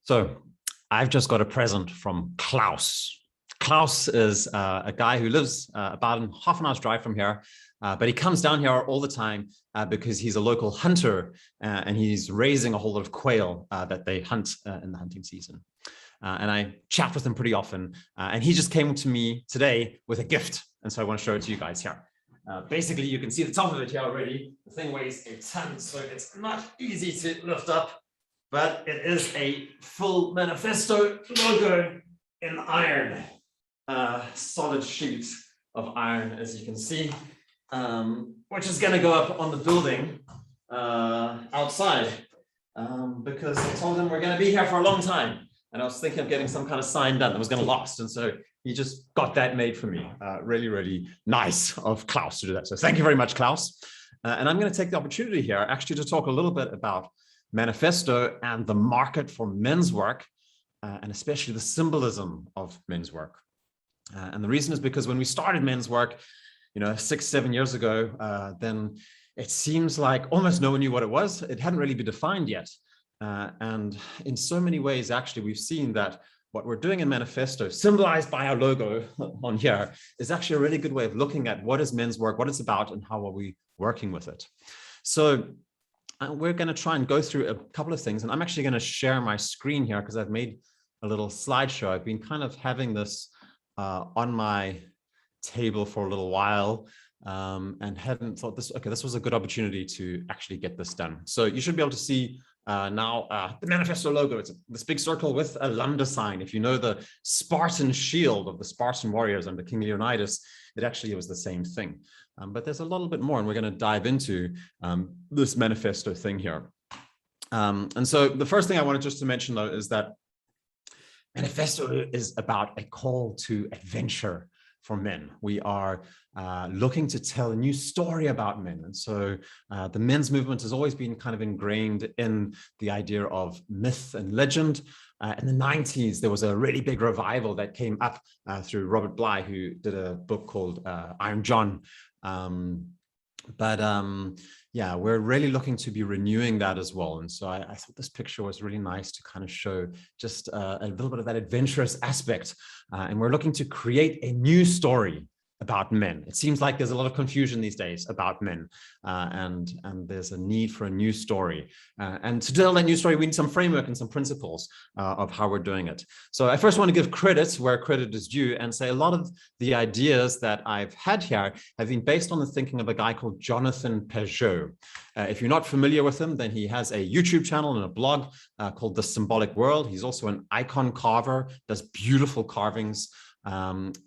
So I've just got a present from Klaus. Klaus is a guy who lives about half an hour's drive from here, but he comes down here all the time because he's a local hunter and he's raising a whole lot of quail that they hunt in the hunting season. And I chat with him pretty often. And he just came to me today with a gift. And so I want to show it to you guys here. Basically, you can see the top of it here already. The thing weighs a ton, so it's not easy to lift up. But it is a full Maniphesto logo in iron, solid sheet of iron, as you can see, which is going to go up on the building outside because I told him we're going to be here for a long time. And I was thinking of getting some kind of sign done that was going to last. And so he just got that made for me. Really, really nice of Klaus to do that. So thank you very much, Klaus. And I'm going to take the opportunity here actually to talk a little bit about Maniphesto and the market for men's work, and especially the symbolism of men's work. And the reason is because when we started men's work, 6-7 years ago, then it seems like almost no one knew what it was. It hadn't really been defined yet. And in so many ways, actually, we've seen that what we're doing in Maniphesto, symbolized by our logo on here, is actually a really good way of looking at what is men's work, what it's about, and how are we working with it. So we're going to try and go through a couple of things, and I'm actually going to share my screen here because I've made a little slideshow. I've been kind of having this on my table for a little while and hadn't thought this was a good opportunity to actually get this done. So you should be able to see now the Maniphesto logo. It's this big circle with a lambda sign. If you know the Spartan shield of the Spartan warriors under King Leonidas, it actually was the same thing. But there's a little bit more, and we're going to dive into this Maniphesto thing here. And so the first thing I wanted just to mention, though, is that Maniphesto is about a call to adventure for men. We are looking to tell a new story about men. And so the men's movement has always been kind of ingrained in the idea of myth and legend. In the 90s, there was a really big revival that came up through Robert Bly, who did a book called Iron John. Yeah, we're really looking to be renewing that as well. And so I thought this picture was really nice to kind of show just a little bit of that adventurous aspect. And we're looking to create a new story about men. It seems like there's a lot of confusion these days about men, and there's a need for a new story. And to tell that new story, we need some framework and some principles of how we're doing it. So I first want to give credit where credit is due and say a lot of the ideas that I've had here have been based on the thinking of a guy called Jonathan Peugeot. If you're not familiar with him, then he has a YouTube channel and a blog called The Symbolic World. He's also an icon carver, does beautiful carvings, and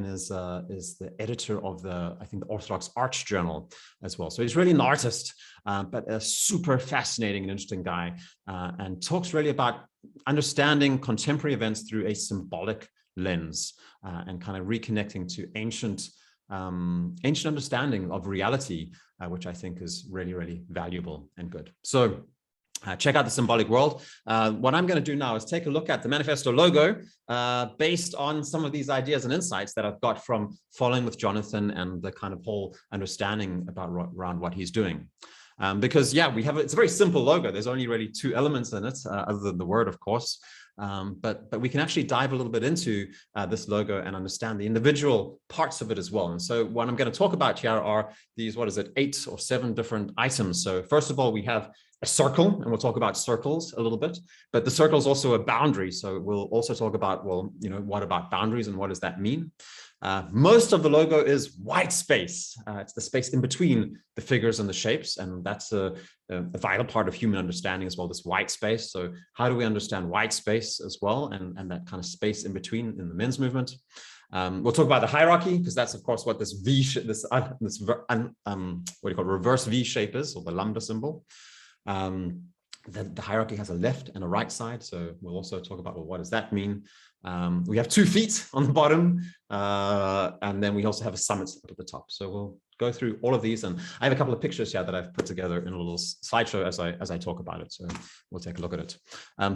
is the editor of I think the Orthodox Arch Journal as well. So he's really an artist, but a super fascinating and interesting guy, and talks really about understanding contemporary events through a symbolic lens, and kind of reconnecting to ancient understanding of reality, which I think is really, really valuable and good. So check out The Symbolic World. What I'm going to do now is take a look at the Maniphesto logo based on some of these ideas and insights that I've got from following with Jonathan and the kind of whole understanding about around what he's doing. Because yeah, it's a very simple logo. There's only really two elements in it, other than the word, of course. But we can actually dive a little bit into this logo and understand the individual parts of it as well. And so what I'm going to talk about here are these, 8 or 7 different items. So first of all, we have a circle, and we'll talk about circles a little bit, but the circle is also a boundary. So we'll also talk about, what about boundaries and what does that mean? Most of the logo is white space. It's the space in between the figures and the shapes, and that's a vital part of human understanding as well, this white space. So how do we understand white space as well, and that kind of space in between in the men's movement? We'll talk about the hierarchy, because that's of course what this reverse V shape is, or the lambda symbol. The hierarchy has a left and a right side, so we'll also talk about, what does that mean? We have 2 feet on the bottom, and then we also have a summit up at the top. So we'll go through all of these, and I have a couple of pictures here that I've put together in a little slideshow as I talk about it. So we'll take a look at it.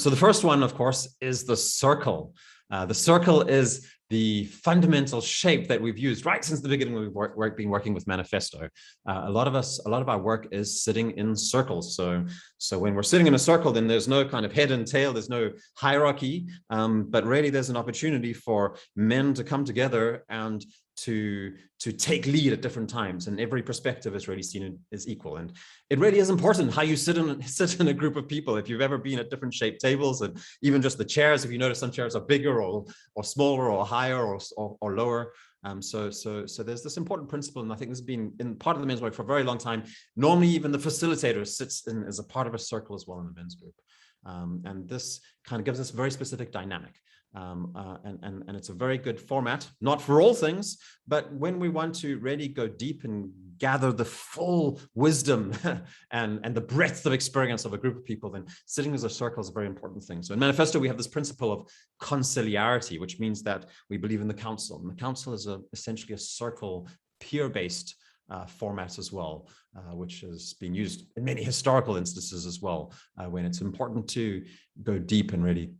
So the first one, of course, is the circle. The circle is the fundamental shape that we've used right since the beginning when we've been working with Maniphesto. A lot of our work is sitting in circles. So when we're sitting in a circle, then there's no kind of head and tail, there's no hierarchy, but really there's an opportunity for men to come together and to take lead at different times, and every perspective is really seen as equal. And it really is important how you sit in a group of people. If you've ever been at different shaped tables, and even just the chairs, if you notice some chairs are bigger or smaller or higher or lower. So there's this important principle, and I think this has been in part of the men's work for a very long time. Normally, even the facilitator sits in as a part of a circle as well in the men's group. And this kind of gives us a very specific dynamic. And it's a very good format, not for all things, but when we want to really go deep and gather the full wisdom and the breadth of experience of a group of people, then sitting as a circle is a very important thing. So in Maniphesto, we have this principle of conciliarity, which means that we believe in the council. And the council is essentially a circle, peer-based format as well, which has been used in many historical instances as well, when it's important to go deep and really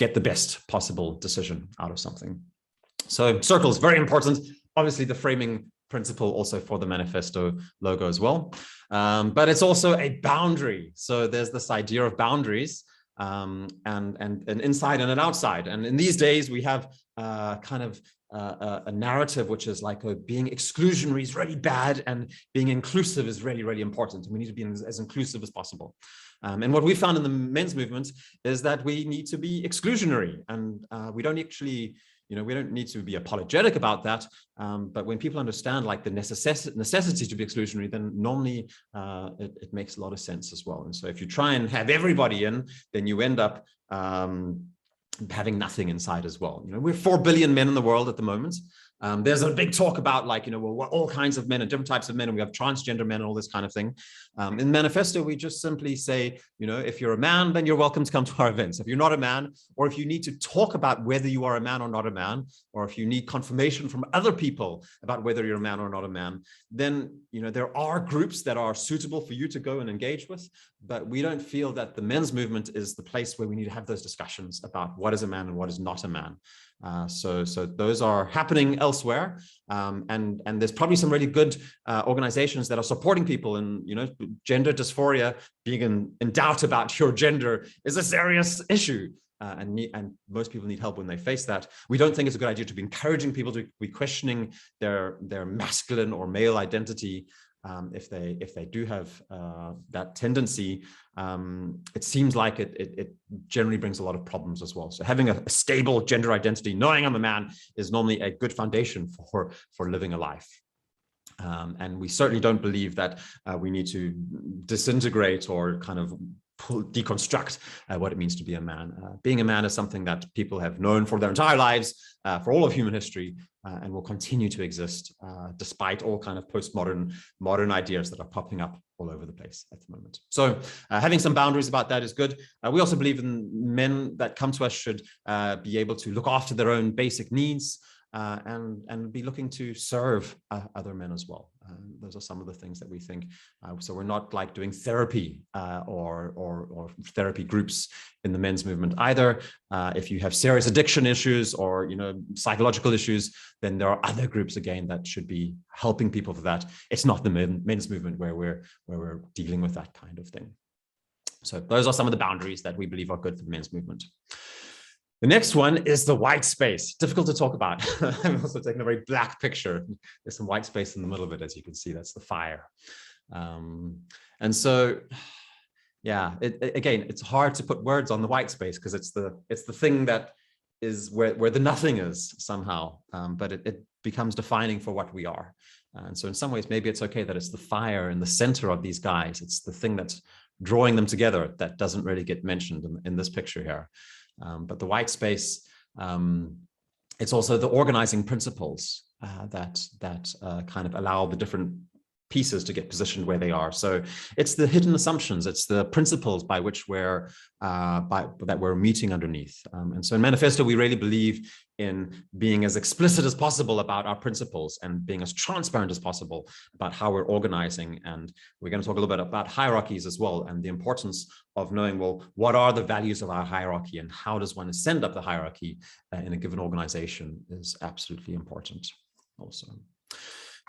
get the best possible decision out of something. So circle is very important. Obviously, the framing principle also for the Maniphesto logo as well. But it's also a boundary. So there's this idea of boundaries, and an inside and an outside. And in these days, we have kind of a narrative which is like being exclusionary is really bad and being inclusive is really, really important. We need to be as inclusive as possible. And what we found in the men's movement is that we need to be exclusionary, and we don't actually, we don't need to be apologetic about that. But when people understand like the necessity to be exclusionary, then normally it makes a lot of sense as well. And so if you try and have everybody in, then you end up having nothing inside as well. We're 4 billion men in the world at the moment. There's a big talk about like, we're all kinds of men and different types of men, and we have transgender men and all this kind of thing. In Maniphesto, we just simply say, if you're a man, then you're welcome to come to our events. If you're not a man, or if you need to talk about whether you are a man or not a man, or if you need confirmation from other people about whether you're a man or not a man, then, there are groups that are suitable for you to go and engage with. But we don't feel that the men's movement is the place where we need to have those discussions about what is a man and what is not a man. So those are happening elsewhere, and there's probably some really good organizations that are supporting people in, gender dysphoria. Being in doubt about your gender is a serious issue, and most people need help when they face that. We don't think it's a good idea to be encouraging people to be questioning their masculine or male identity. If they do have that tendency, it seems like it generally brings a lot of problems as well. So having a stable gender identity, knowing I'm a man, is normally a good foundation for living a life. And we certainly don't believe that we need to disintegrate or kind of deconstruct what it means to be a man. Being a man is something that people have known for their entire lives, for all of human history, and will continue to exist despite all kind of modern ideas that are popping up all over the place at the moment. So having some boundaries about that is good. We also believe in men that come to us should be able to look after their own basic needs, and be looking to serve other men as well. Those are some of the things that we think. So we're not like doing therapy or therapy groups in the men's movement either. If you have serious addiction issues or psychological issues, then there are other groups again that should be helping people for that. It's not the men's movement where we're dealing with that kind of thing. So those are some of the boundaries that we believe are good for the men's movement. The next one is the white space. Difficult to talk about. I'm also taking a very black picture. There's some white space in the middle of it, as you can see. That's the fire. And so, yeah, again, it's hard to put words on the white space because it's the thing that is where the nothing is somehow. But it becomes defining for what we are. And so in some ways, maybe it's okay that it's the fire in the center of these guys. It's the thing that's drawing them together that doesn't really get mentioned in this picture here. But the white space, it's also the organizing principles that kind of allow the different pieces to get positioned where they are. So it's the hidden assumptions, it's the principles by which that we're meeting underneath. And so in Maniphesto, we really believe in being as explicit as possible about our principles and being as transparent as possible about how we're organizing. And we're going to talk a little bit about hierarchies as well, and the importance of knowing, well, what are the values of our hierarchy and how does one ascend up the hierarchy in a given organization is absolutely important also.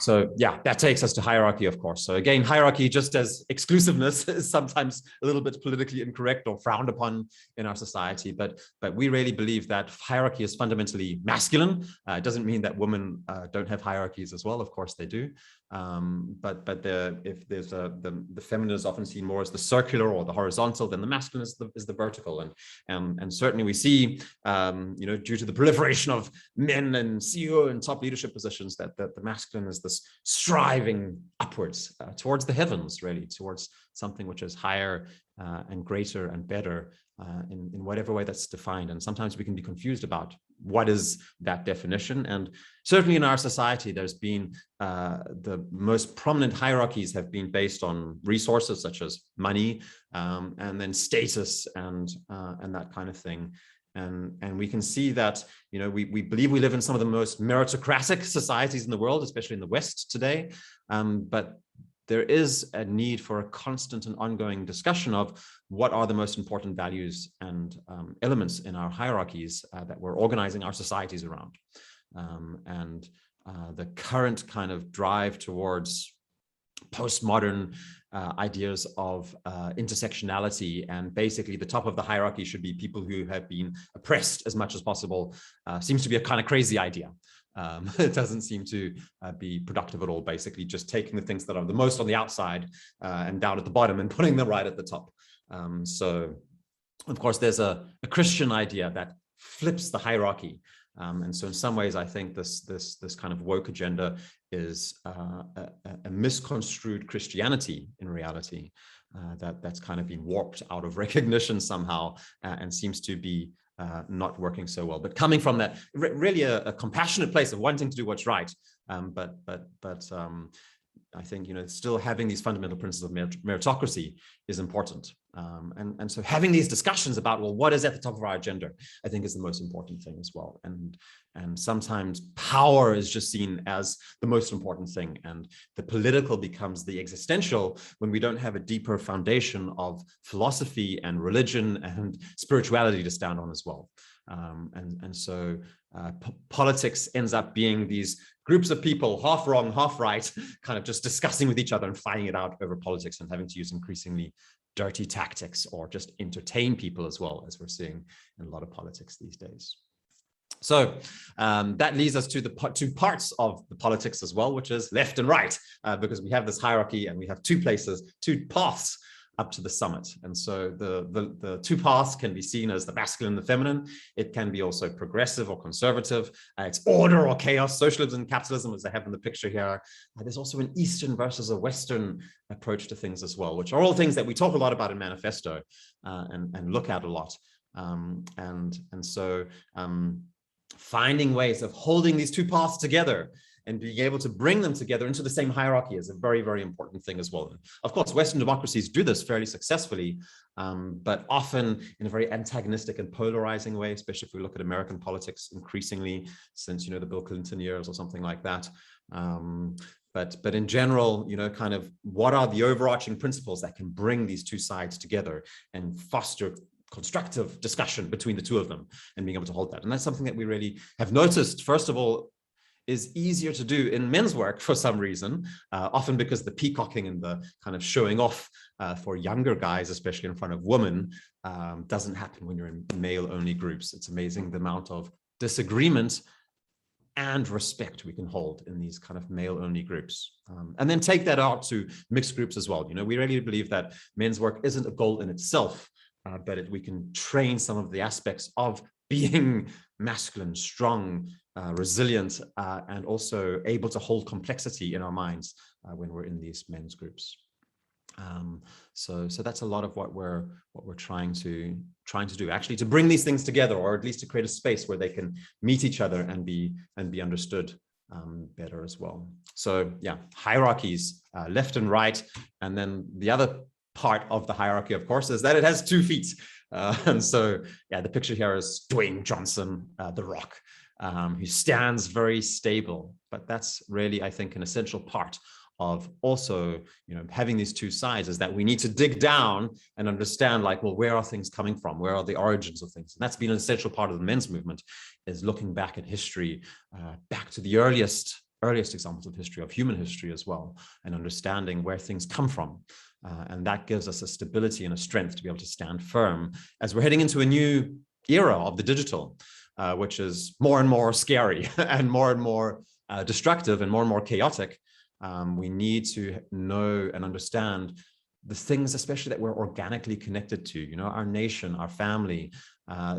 So yeah, that takes us to hierarchy, of course. So again, hierarchy, just as exclusiveness, is sometimes a little bit politically incorrect or frowned upon in our society, but we really believe that hierarchy is fundamentally masculine. It doesn't mean that women don't have hierarchies as well. Of course they do. But the feminine is often seen more as the circular or the horizontal, then the masculine is the vertical. And certainly we see, due to the proliferation of men in CEO and top leadership positions, that the masculine is this striving upwards towards the heavens, really, towards something which is higher and greater and better in whatever way that's defined. And sometimes we can be confused about what is that definition. And certainly in our society, there's been the most prominent hierarchies have been based on resources such as money and then status and that kind of thing. And we can see that, we believe we live in some of the most meritocratic societies in the world, especially in the West today. But there is a need for a constant and ongoing discussion of what are the most important values and elements in our hierarchies that we're organizing our societies around. And the current kind of drive towards postmodern ideas of intersectionality, and basically the top of the hierarchy should be people who have been oppressed as much as possible, seems to be a kind of crazy idea. It doesn't seem to be productive at all, basically just taking the things that are the most on the outside and down at the bottom and putting them right at the top. So of course there's a Christian idea that flips the hierarchy. And so in some ways, I think this kind of woke agenda is a misconstrued Christianity in reality, that's kind of been warped out of recognition somehow and seems to be not working so well. But coming from that really a compassionate place of wanting to do what's right, but I think, still having these fundamental principles of meritocracy is important. And so having these discussions about, well, what is at the top of our agenda, I think is the most important thing as well. And sometimes power is just seen as the most important thing, and the political becomes the existential when we don't have a deeper foundation of philosophy and religion and spirituality to stand on as well. And so politics ends up being these groups of people, half wrong, half right, kind of just discussing with each other and fighting it out over politics and having to use increasingly dirty tactics or just entertain people as well, as we're seeing in a lot of politics these days. So that leads us to the two parts of the politics as well, which is left and right, because we have this hierarchy and we have two paths up to the summit. And so the two paths can be seen as the masculine and the feminine. It can be also progressive or conservative. It's order or chaos, socialism and capitalism, as I have in the picture here. There's also an Eastern versus a Western approach to things as well, which are all things that we talk a lot about in Maniphesto and look at a lot. So finding ways of holding these two paths together and being able to bring them together into the same hierarchy is a very, very important thing as well. Of course, Western democracies do this fairly successfully, but often in a very antagonistic and polarizing way, especially if we look at American politics increasingly since, the Bill Clinton years or something like that. But in general, kind of what are the overarching principles that can bring these two sides together and foster constructive discussion between the two of them and being able to hold that. And that's something that we really have noticed, first of all, is easier to do in men's work for some reason, often because the peacocking and the kind of showing off for younger guys, especially in front of women, doesn't happen when you're in male-only groups. It's amazing the amount of disagreement and respect we can hold in these kind of male-only groups. And then take that out to mixed groups as well. We really believe that men's work isn't a goal in itself, but we can train some of the aspects of being masculine, strong, resilient, and also able to hold complexity in our minds when we're in these men's groups. So that's a lot of what we're trying to do, actually, to bring these things together, or at least to create a space where they can meet each other and be understood better as well. So yeah, hierarchies, left and right. And then the other part of the hierarchy, of course, is that it has 2 feet. And so, yeah, the picture here is Dwayne Johnson, The Rock, who stands very stable. But that's really, I think, an essential part of also, having these 2 sides, is that we need to dig down and understand, like, well, where are things coming from? Where are the origins of things? And that's been an essential part of the men's movement, is looking back at history, back to the earliest examples of history, of human history as well, and understanding where things come from. And that gives us a stability and a strength to be able to stand firm as we're heading into a new era of the digital, which is more and more scary and more destructive and more chaotic. We need to know and understand the things, especially that we're organically connected to, our nation, our family.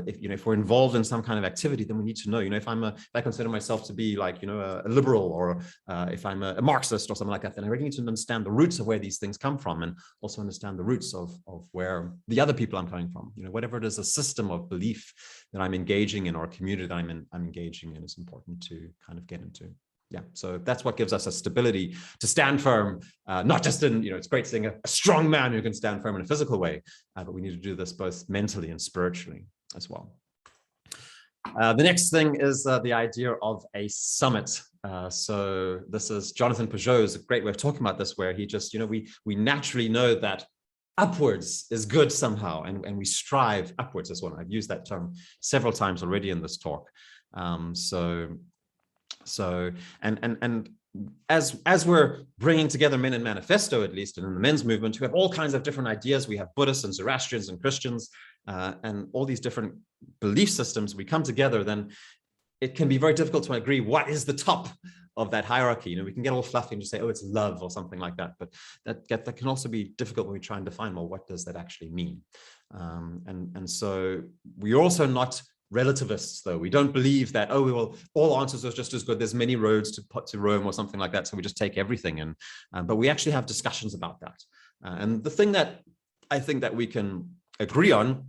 If we're involved in some kind of activity, then we need to know, if I consider myself to be like, a liberal, or if I'm a Marxist or something like that, then I really need to understand the roots of where these things come from, and also understand the roots of where the other people I'm coming from, whatever it is, a system of belief that I'm engaging in, or a community that I'm engaging in, is important to kind of get into. Yeah, so that's what gives us a stability to stand firm, not just in, it's great seeing a strong man who can stand firm in a physical way, but we need to do this both mentally and spiritually as well. The next thing is the idea of a summit. So this is Jonathan Peugeot's a great way of talking about this, where he just, we naturally know that upwards is good somehow, and we strive upwards as well. I've used that term several times already in this talk. So as we're bringing together men in Maniphesto, at least, and in the men's movement, who have all kinds of different ideas, we have Buddhists and Zoroastrians and Christians, and all these different belief systems, we come together, then it can be very difficult to agree what is the top of that hierarchy. We can get all fluffy and just say, oh, it's love or something like that. But that can also be difficult when we try and define, well, what does that actually mean? And so we're also not relativists, though. We don't believe that, oh, well, all answers are just as good. There's many roads to Rome or something like that, so we just take everything. And but we actually have discussions about that. And the thing that I think that we can agree on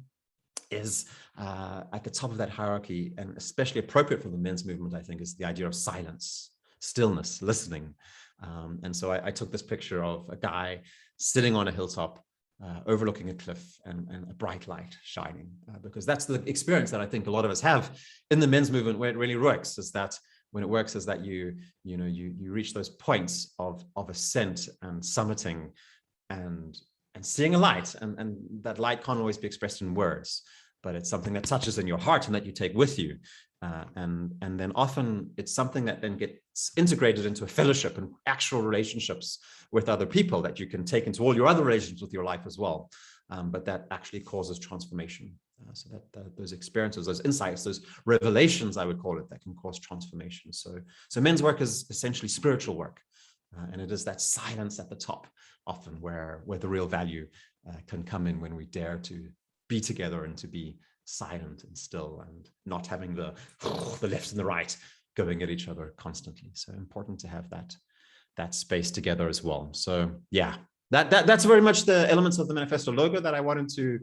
is at the top of that hierarchy, and especially appropriate for the men's movement, I think, is the idea of silence, stillness, listening. And so I took this picture of a guy sitting on a hilltop, overlooking a cliff, and a bright light shining, because that's the experience that I think a lot of us have in the men's movement, where it really works, is that when it works is that you reach those points of ascent and summiting and seeing a light, and that light can't always be expressed in words, but it's something that touches in your heart and that you take with you. And then often it's something that then gets integrated into a fellowship and actual relationships with other people that you can take into all your other relationships with your life as well. But that actually causes transformation. So that those experiences, those insights, those revelations, I would call it, that can cause transformation. So men's work is essentially spiritual work. And it is that silence at the top often where the real value can come in, when we dare to be together and to be silent and still, and not having the left and the right going at each other constantly. So important to have that space together as well. So yeah, that's very much the elements of the Maniphesto logo that I wanted to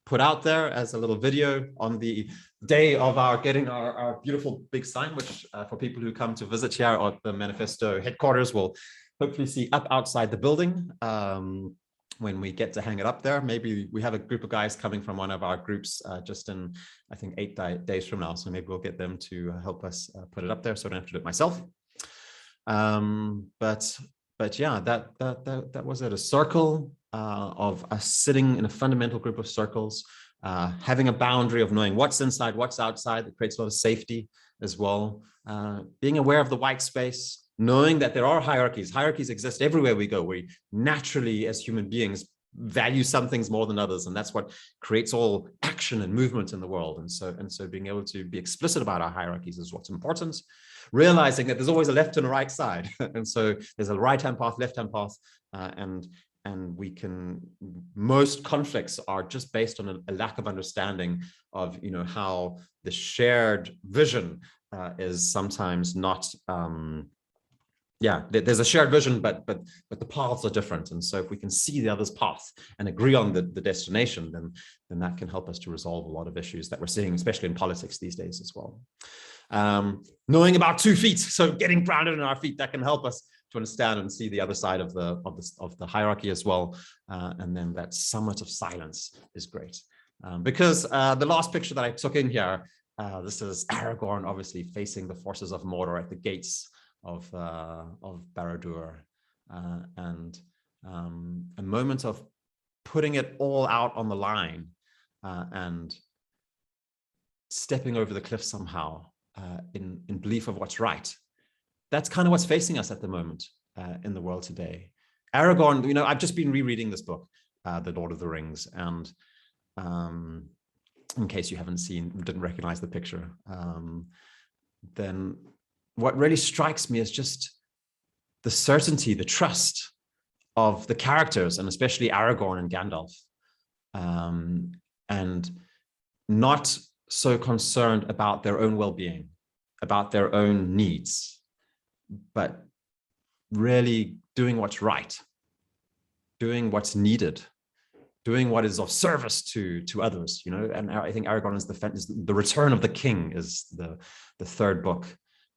put out there as a little video on the day of our getting our beautiful big sign, which for people who come to visit here at the Maniphesto headquarters will hopefully see up outside the building. When we get to hang it up there. Maybe we have a group of guys coming from one of our groups just in, I think, 8 days from now. So maybe we'll get them to help us put it up there, so I don't have to do it myself. But yeah, that was it. A circle of us sitting in a fundamental group of circles, having a boundary of knowing what's inside, what's outside. That creates a lot of safety as well. Being aware of the white space, knowing that there are hierarchies. Hierarchies exist everywhere we go. We naturally, as human beings, value some things more than others, and that's what creates all action and movement in the world. And so being able to be explicit about our hierarchies is what's important. Realizing that there's always a left and a right side, and so there's a right-hand path, left-hand path, and we can, most conflicts are just based on a lack of understanding of how the shared vision is sometimes not yeah, there's a shared vision, but the paths are different. And so if we can see the other's path and agree on the destination, then that can help us to resolve a lot of issues that we're seeing, especially in politics these days as well. Knowing about 2 feet, so getting grounded in our feet, that can help us to understand and see the other side of the hierarchy as well. And then that summit of silence is great. Because the last picture that I took in here, this is Aragorn obviously facing the forces of Mordor at the gates of Barad-dûr, and a moment of putting it all out on the line and stepping over the cliff somehow in belief of what's right. That's kind of what's facing us at the moment in the world today. Aragorn, I've just been rereading this book, The Lord of the Rings, and in case you didn't recognize the picture, then what really strikes me is just the certainty, the trust of the characters, and especially Aragorn and Gandalf, and not so concerned about their own well-being, about their own needs, but really doing what's right, doing what's needed, doing what is of service to others, and I think Aragorn is the Return of the King is the third book.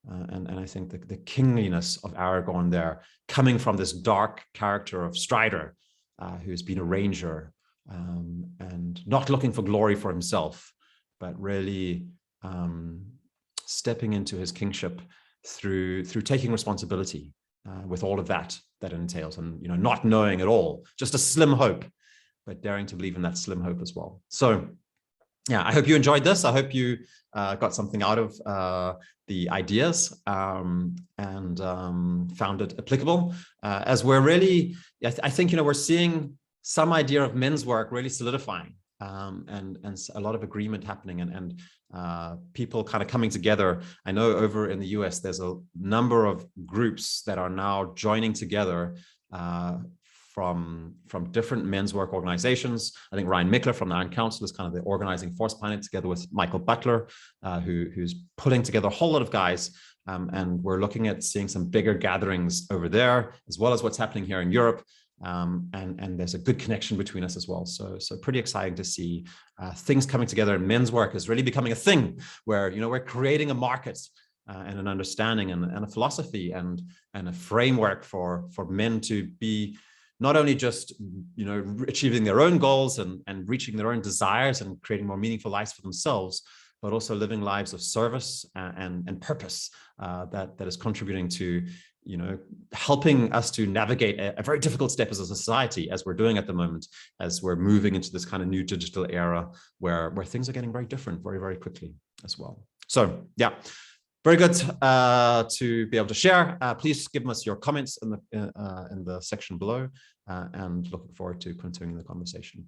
And I think the kingliness of Aragorn there, coming from this dark character of Strider, who's been a ranger and not looking for glory for himself, but really stepping into his kingship through taking responsibility with all of that entails, and not knowing at all, just a slim hope, but daring to believe in that slim hope as well. So yeah, I hope you enjoyed this. I hope you got something out of the ideas and found it applicable. As we're really, I think, we're seeing some idea of men's work really solidifying, and a lot of agreement happening, and people kind of coming together. I know over in the US, there's a number of groups that are now joining together from different men's work organizations. I think Ryan Mickler from the Iron Council is kind of the organizing force behind it, together with Michael Butler, who's putting together a whole lot of guys. And we're looking at seeing some bigger gatherings over there, as well as what's happening here in Europe. And there's a good connection between us as well. So pretty exciting to see things coming together, and men's work is really becoming a thing where, we're creating a market and an understanding and a philosophy and a framework for men to be not only just, achieving their own goals and reaching their own desires and creating more meaningful lives for themselves, but also living lives of service and purpose that is contributing to, helping us to navigate a very difficult step as a society, as we're doing at the moment, as we're moving into this kind of new digital era where things are getting very different very, very quickly as well. So yeah. Very good to be able to share. Please give us your comments in the section below, and looking forward to continuing the conversation.